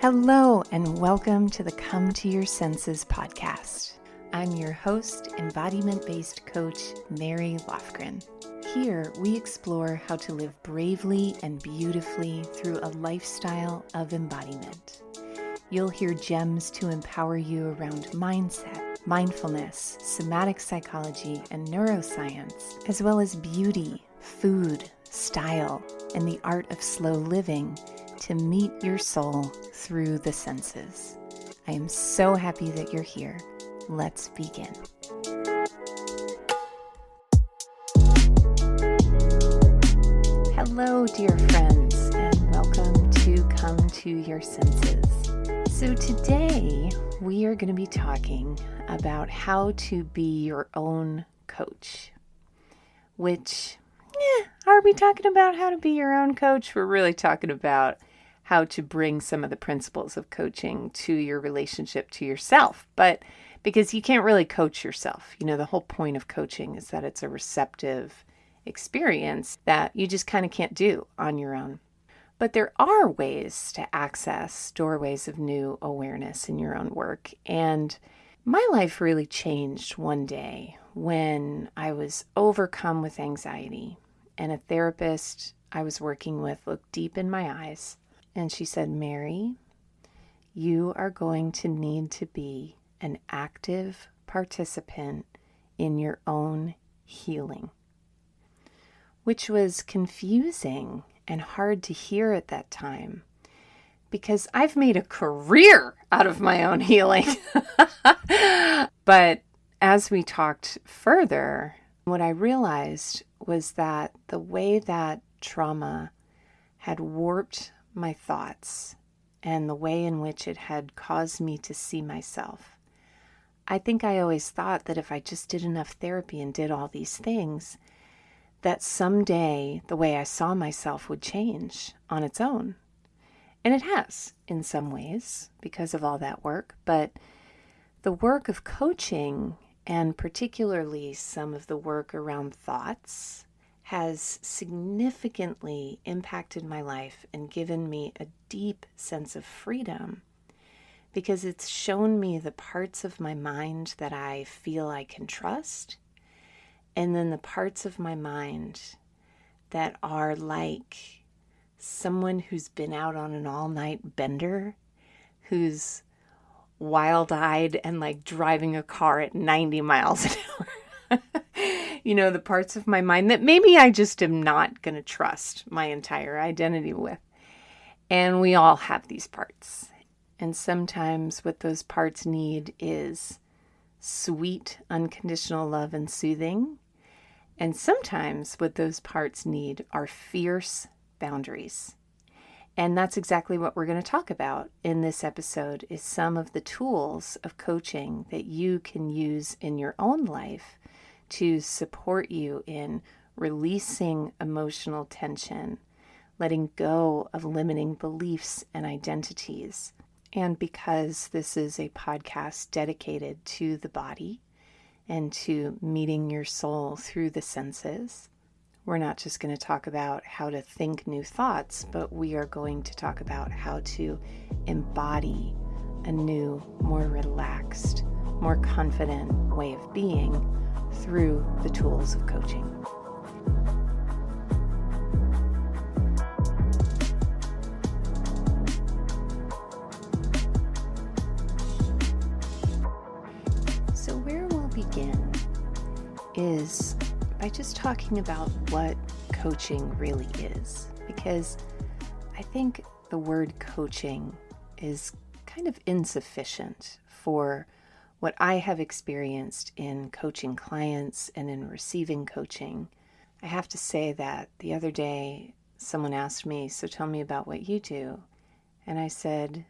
Hello, and welcome to the Come to Your Senses podcast. I'm your host, embodiment-based coach, Mary Lofgren. Here, we explore how to live bravely and beautifully through a lifestyle of embodiment. You'll hear gems to empower you around mindset, mindfulness, somatic psychology, and neuroscience, as well as beauty, food, style, and the art of slow living to meet your soul through the senses. I am so happy that you're here. Let's begin. Hello, dear friends, and welcome to Come to Your Senses. So today we are going to be talking about how to be your own coach, which, are we talking about how to be your own coach? We're really talking about how to bring some of the principles of coaching to your relationship to yourself. But because you can't really coach yourself, the whole point of coaching is that it's a receptive experience that you just kind of can't do on your own. But there are ways to access doorways of new awareness in your own work. And my life really changed one day when I was overcome with anxiety, and a therapist I was working with looked deep in my eyes. And she said, Mary, you are going to need to be an active participant in your own healing, which was confusing and hard to hear at that time because I've made a career out of my own healing. But as we talked further, what I realized was that the way that trauma had warped my thoughts and the way in which it had caused me to see myself. I think I always thought that if I just did enough therapy and did all these things, that someday the way I saw myself would change on its own. And it has in some ways because of all that work. But the work of coaching, and particularly some of the work around thoughts, has significantly impacted my life and given me a deep sense of freedom because it's shown me the parts of my mind that I feel I can trust, and then the parts of my mind that are like someone who's been out on an all-night bender, who's wild-eyed and like driving a car at 90 miles an hour. The parts of my mind that maybe I just am not going to trust my entire identity with. And we all have these parts. And sometimes what those parts need is sweet, unconditional love and soothing. And sometimes what those parts need are fierce boundaries. And that's exactly what we're going to talk about in this episode, is some of the tools of coaching that you can use in your own life to support you in releasing emotional tension, letting go of limiting beliefs and identities. And because this is a podcast dedicated to the body and to meeting your soul through the senses, we're not just going to talk about how to think new thoughts, but we are going to talk about how to embody a new, more relaxed, more confident way of being through the tools of coaching. So where we'll begin is by just talking about what coaching really is, because I think the word coaching is kind of insufficient for what I have experienced in coaching clients and in receiving coaching. I have to say that the other day someone asked me, so tell me about what you do. And I said,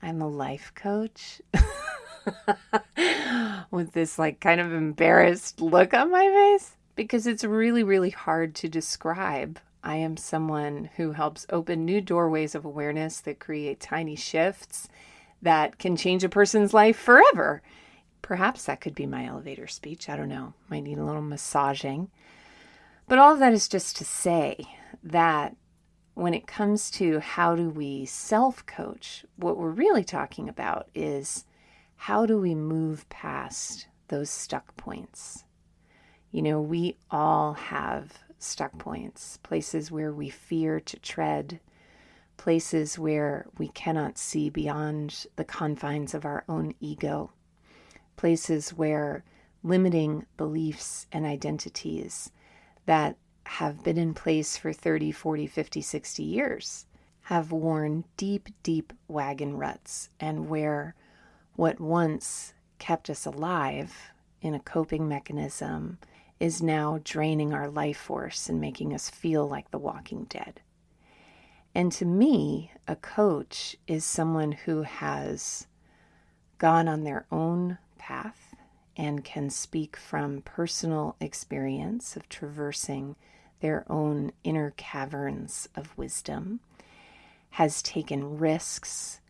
I'm a life coach. With this kind of embarrassed look on my face, because it's really, really hard to describe. I am someone who helps open new doorways of awareness that create tiny shifts that can change a person's life forever. Perhaps that could be my elevator speech. I don't know. Might need a little massaging. But all of that is just to say that when it comes to how do we self-coach, what we're really talking about is how do we move past those stuck points? We all have stuck points, places where we fear to tread, places where we cannot see beyond the confines of our own ego, places where limiting beliefs and identities that have been in place for 30, 40, 50, 60 years have worn deep, deep wagon ruts, and where what once kept us alive in a coping mechanism is now draining our life force and making us feel like the walking dead. And to me, a coach is someone who has gone on their own path and can speak from personal experience of traversing their own inner caverns of wisdom, has taken risks,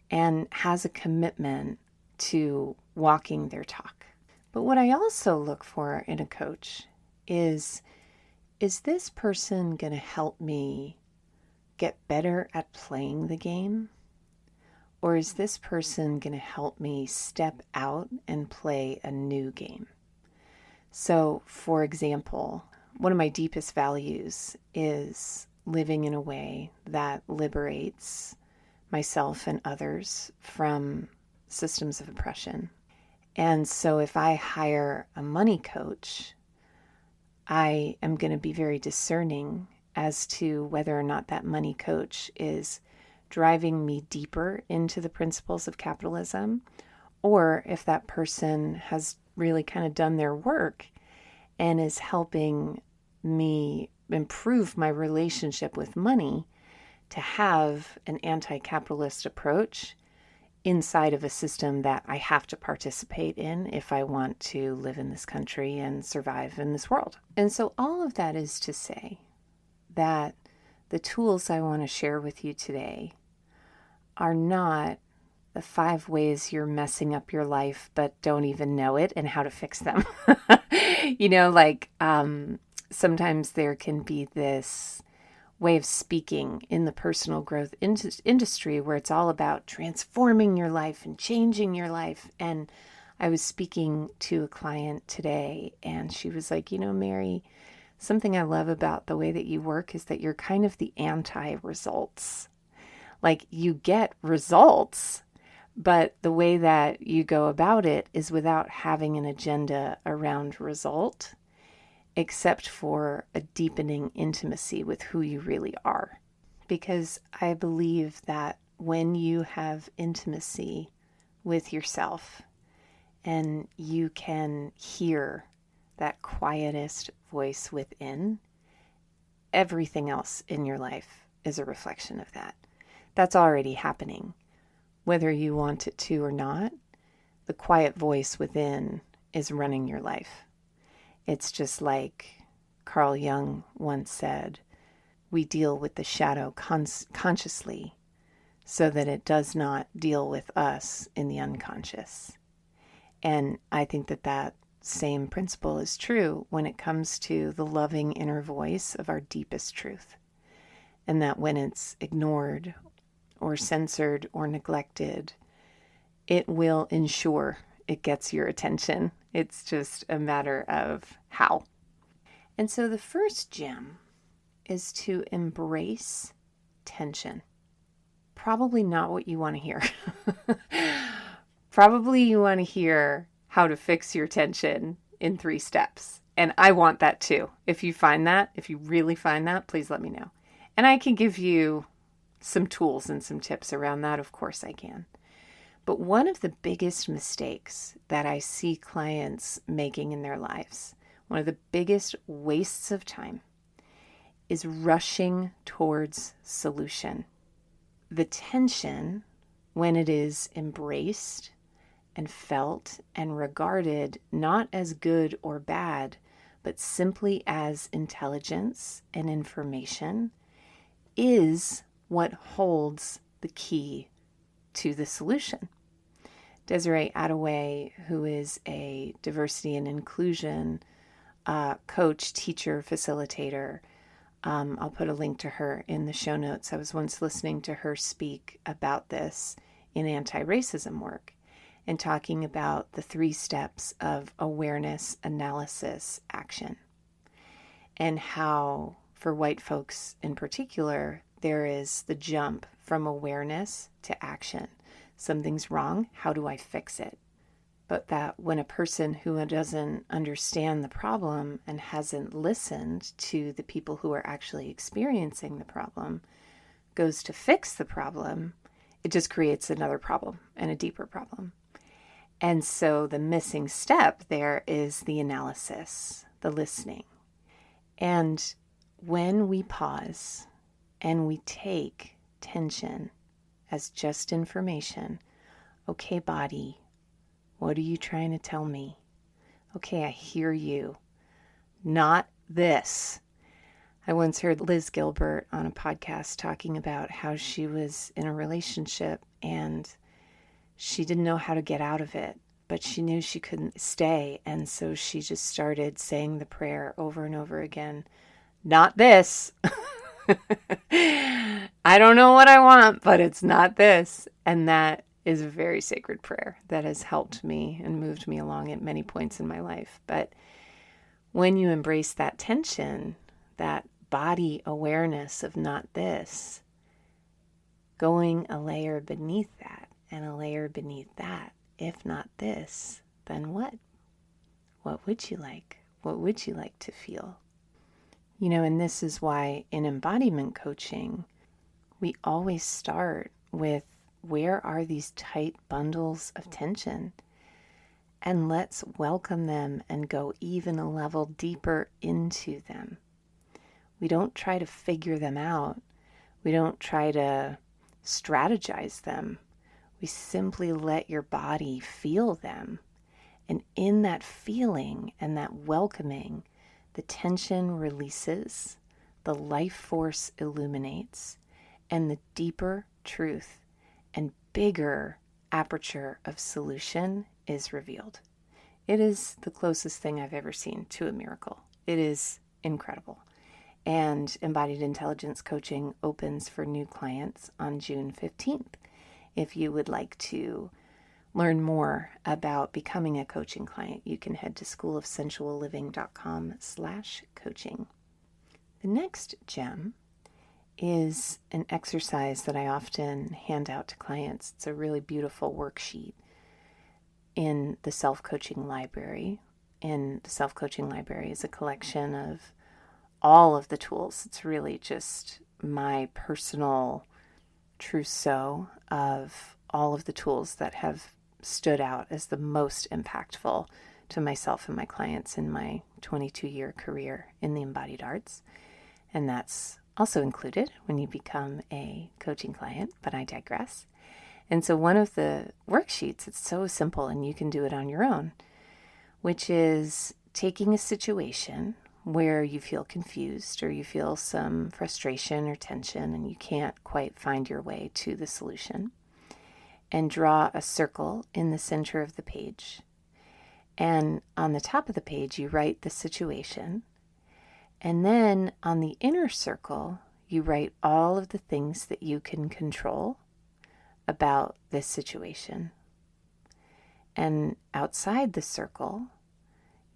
and has a commitment to walking their talk. But what I also look for in a coach is this person going to help me get better at playing the game? Or is this person going to help me step out and play a new game? So, for example, one of my deepest values is living in a way that liberates myself and others from systems of oppression. And so if I hire a money coach, I am going to be very discerning as to whether or not that money coach is driving me deeper into the principles of capitalism, or if that person has really kind of done their work and is helping me improve my relationship with money to have an anti-capitalist approach inside of a system that I have to participate in if I want to live in this country and survive in this world. And so all of that is to say that the tools I want to share with you today are not the 5 ways you're messing up your life but don't even know it and how to fix them. Sometimes there can be this way of speaking in the personal growth industry where it's all about transforming your life and changing your life. And I was speaking to a client today and she was like, Mary, something I love about the way that you work is that you're kind of the anti-results. Like you get results, but the way that you go about it is without having an agenda around result, except for a deepening intimacy with who you really are. Because I believe that when you have intimacy with yourself and you can hear that quietest voice within, everything else in your life is a reflection of that. That's already happening. Whether you want it to or not, the quiet voice within is running your life. It's just like Carl Jung once said, we deal with the shadow consciously so that it does not deal with us in the unconscious. And I think that same principle is true when it comes to the loving inner voice of our deepest truth. And that when it's ignored or censored or neglected, it will ensure it gets your attention. It's just a matter of how. And so the first gem is to embrace tension. Probably not what you want to hear. Probably you want to hear how to fix your tension in 3 steps. And I want that too. If you really find that, please let me know. And I can give you some tools and some tips around that. Of course I can. But one of the biggest mistakes that I see clients making in their lives, one of the biggest wastes of time, is rushing towards solution. The tension, when it is embraced and felt and regarded not as good or bad, but simply as intelligence and information, is what holds the key to the solution. Desiree Attaway, who is a diversity and inclusion coach, teacher, facilitator, I'll put a link to her in the show notes. I was once listening to her speak about this in anti-racism work and talking about the 3 steps of awareness, analysis, action, and how for white folks in particular, there is the jump from awareness to action. Something's wrong. How do I fix it? But that when a person who doesn't understand the problem and hasn't listened to the people who are actually experiencing the problem goes to fix the problem, it just creates another problem and a deeper problem. And so the missing step there is the analysis, the listening. And when we pause and we take tension as just information, okay, body, what are you trying to tell me? Okay, I hear you. Not this. I once heard Liz Gilbert on a podcast talking about how she was in a relationship and she didn't know how to get out of it, but she knew she couldn't stay. And so she just started saying the prayer over and over again. Not this. I don't know what I want, but it's not this. And that is a very sacred prayer that has helped me and moved me along at many points in my life. But when you embrace that tension, that body awareness of not this, going a layer beneath that and a layer beneath that, if not this, then what? What would you like? What would you like to feel? You know, and this is why in embodiment coaching, we always start with where are these tight bundles of tension? And let's welcome them and go even a level deeper into them. We don't try to figure them out. We don't try to strategize them. We simply let your body feel them. And in that feeling and that welcoming, the tension releases, the life force illuminates, and the deeper truth and bigger aperture of solution is revealed. It is the closest thing I've ever seen to a miracle. It is incredible. And Embodied Intelligence Coaching opens for new clients on June 15th. If you would like to learn more about becoming a coaching client, you can head to schoolofsensualliving.com/coaching. The next gem is an exercise that I often hand out to clients. It's a really beautiful worksheet in the self-coaching library. And the self-coaching library is a collection of all of the tools. It's really just my personal trousseau of all of the tools that have stood out as the most impactful to myself and my clients in my 22-year career in the embodied arts. And that's also included when you become a coaching client, but I digress. And so one of the worksheets, it's so simple and you can do it on your own, which is taking a situation where you feel confused or you feel some frustration or tension and you can't quite find your way to the solution, and draw a circle in the center of the page. And on the top of the page, you write the situation. And then on the inner circle, you write all of the things that you can control about this situation. And outside the circle,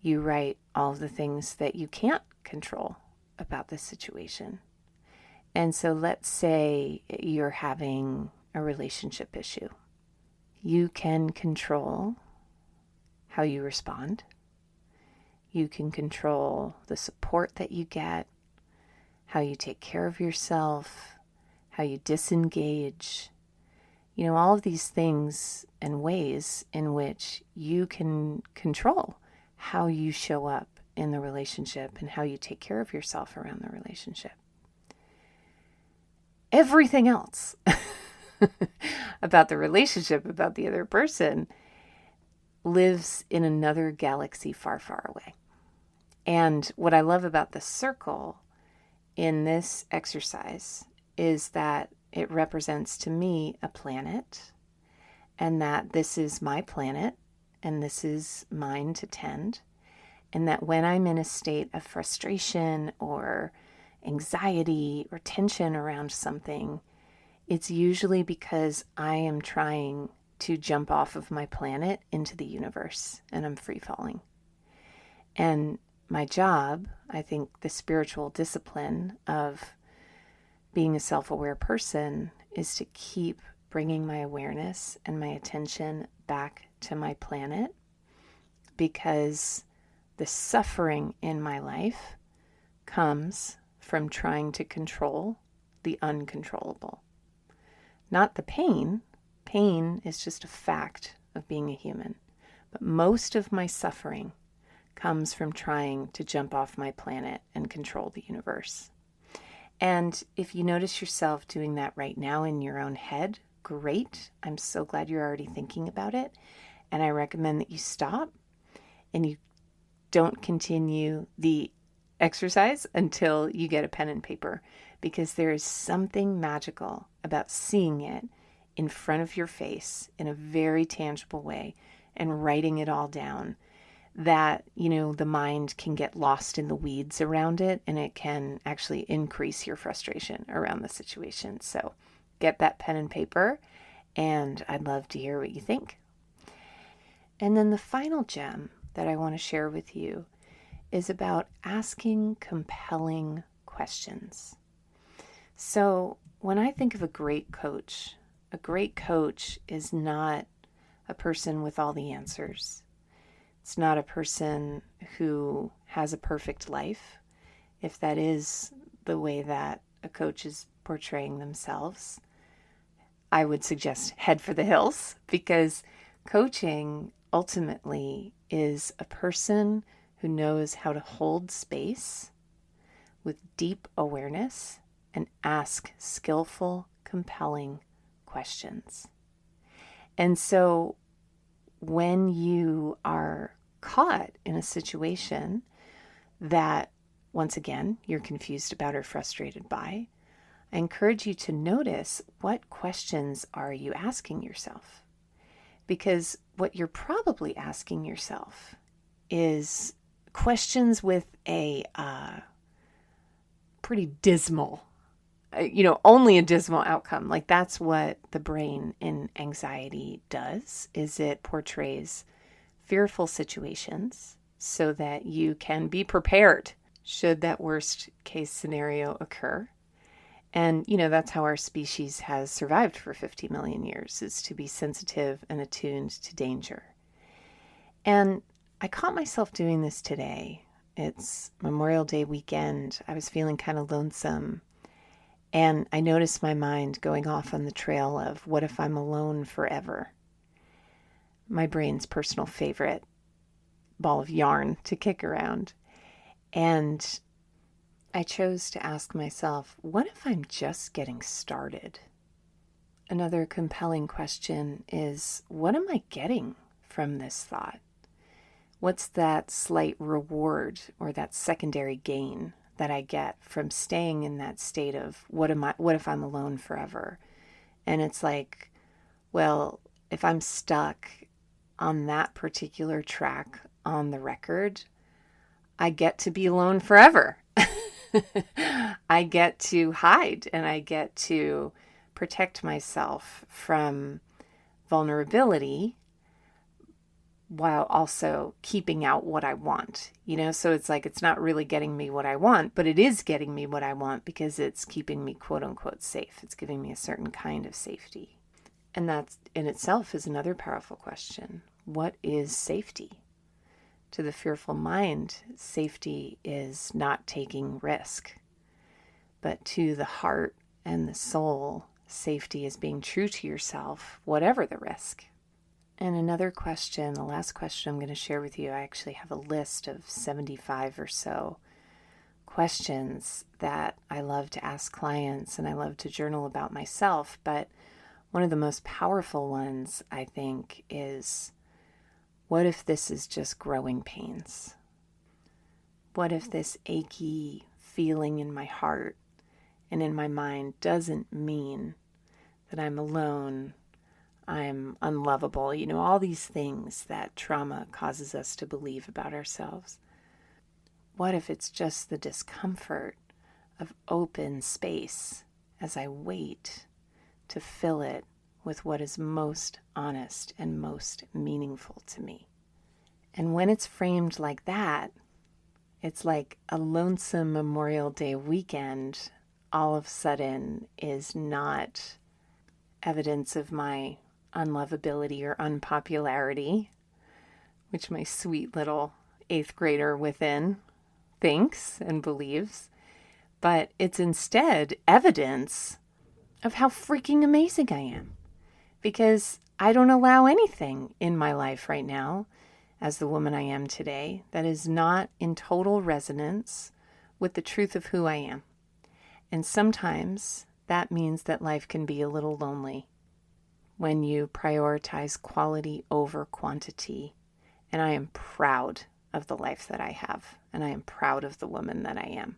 you write all of the things that you can't control about this situation. And so let's say you're having a relationship issue. You can control how you respond. You can control the support that you get, how you take care of yourself, how you disengage. You know, all of these things and ways in which you can control how you show up in the relationship and how you take care of yourself around the relationship. Everything else about the relationship, about the other person, lives in another galaxy far, far away. And what I love about the circle in this exercise is that it represents to me a planet, and that this is my planet and this is mine to tend. And that when I'm in a state of frustration or anxiety or tension around something, it's usually because I am trying to jump off of my planet into the universe and I'm free falling. And my job, I think the spiritual discipline of being a self-aware person, is to keep bringing my awareness and my attention back to my planet, because the suffering in my life comes from trying to control the uncontrollable. Not the pain. Pain is just a fact of being a human. But most of my suffering comes from trying to jump off my planet and control the universe. And if you notice yourself doing that right now in your own head, great. I'm so glad you're already thinking about it. And I recommend that you stop and you don't continue the exercise until you get a pen and paper, because there is something magical about seeing it in front of your face in a very tangible way and writing it all down, that, the mind can get lost in the weeds around it and it can actually increase your frustration around the situation. So get that pen and paper, and I'd love to hear what you think. And then the final gem that I want to share with you is about asking compelling questions. So when I think of a great coach is not a person with all the answers. It's not a person who has a perfect life, if that is the way that a coach is portraying themselves. I would suggest head for the hills, because coaching ultimately is a person who knows how to hold space with deep awareness and ask skillful, compelling questions. And so when you are caught in a situation that, once again, you're confused about or frustrated by, I encourage you to notice, what questions are you asking yourself? Because what you're probably asking yourself is questions with a pretty dismal, only a dismal outcome. Like, that's what the brain in anxiety does, is it portrays fearful situations so that you can be prepared should that worst case scenario occur. And, that's how our species has survived for 50 million years, is to be sensitive and attuned to danger. And I caught myself doing this today. It's Memorial Day weekend. I was feeling kind of lonesome. And I noticed my mind going off on the trail of, what if I'm alone forever? My brain's personal favorite ball of yarn to kick around. And I chose to ask myself, what if I'm just getting started? Another compelling question is, what am I getting from this thought? What's that slight reward or that secondary gain that I get from staying in that state of, what if I'm alone forever? And it's like, well, if I'm stuck on that particular track on the record, I get to be alone forever. I get to hide and I get to protect myself from vulnerability while also keeping out what I want, so it's like, it's not really getting me what I want, but it is getting me what I want because it's keeping me quote unquote safe. It's giving me a certain kind of safety. And that in itself is another powerful question. What is safety? To the fearful mind, safety is not taking risk. But to the heart and the soul, safety is being true to yourself, whatever the risk. And another question, the last question I'm going to share with you, I actually have a list of 75 or so questions that I love to ask clients and I love to journal about myself. But one of the most powerful ones, I think, is, what if this is just growing pains? What if this achy feeling in my heart and in my mind doesn't mean that I'm alone, I'm unlovable, all these things that trauma causes us to believe about ourselves? What if it's just the discomfort of open space as I wait to fill it with what is most honest and most meaningful to me. And when it's framed like that, it's like a lonesome Memorial Day weekend all of a sudden is not evidence of my unlovability or unpopularity, which my sweet little 8th grader within thinks and believes, but it's instead evidence of how freaking amazing I am, because I don't allow anything in my life right now, as the woman I am today, that is not in total resonance with the truth of who I am. And sometimes that means that life can be a little lonely when you prioritize quality over quantity. And I am proud of the life that I have, and I am proud of the woman that I am.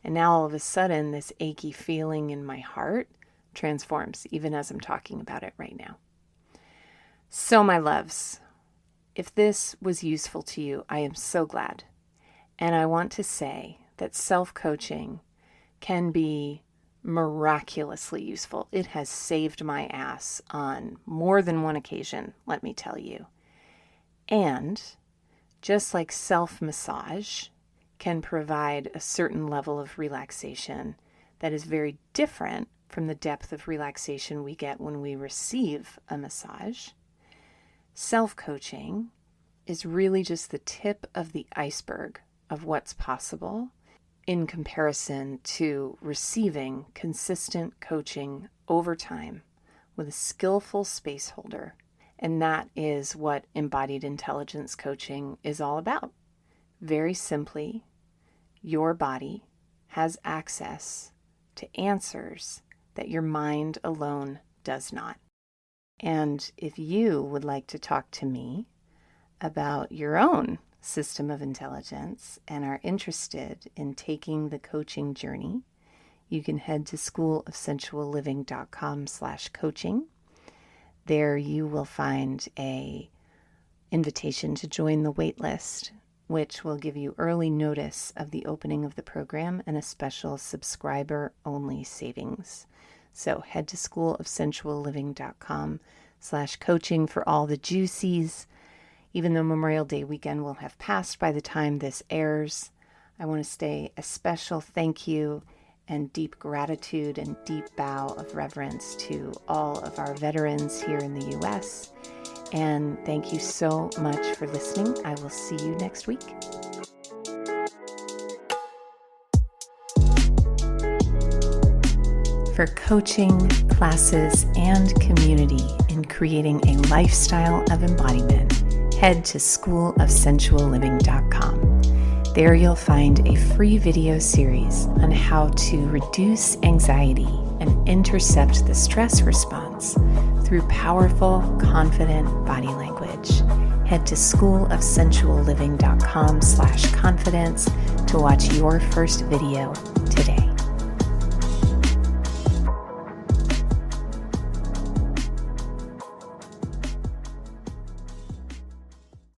And now all of a sudden, this achy feeling in my heart transforms, even as I'm talking about it right now. So, my loves, if this was useful to you, I am so glad. And I want to say that self-coaching can be miraculously useful. It has saved my ass on more than one occasion, let me tell you. And just like self-massage can provide a certain level of relaxation that is very different from the depth of relaxation we get when we receive a massage, self-coaching is really just the tip of the iceberg of what's possible in comparison to receiving consistent coaching over time with a skillful space holder. And that is what embodied intelligence coaching is all about. Very simply, your body has access to answers that your mind alone does not. And if you would like to talk to me about your own system of intelligence and are interested in taking the coaching journey, you can head to schoolofsensualliving.com/coaching. There you will find a invitation to join the waitlist, which will give you early notice of the opening of the program and a special subscriber-only savings. So head to schoolofsensualliving.com/coaching for all the juicies. Even though Memorial Day weekend will have passed by the time this airs, I want to say a special thank you and deep gratitude and deep bow of reverence to all of our veterans here in the U.S. And thank you so much for listening. I will see you next week. For coaching, classes, and community in creating a lifestyle of embodiment, head to schoolofsensualliving.com. There you'll find a free video series on how to reduce anxiety and intercept the stress response through powerful, confident body language. Head to schoolofsensualliving.com/confidence to watch your first video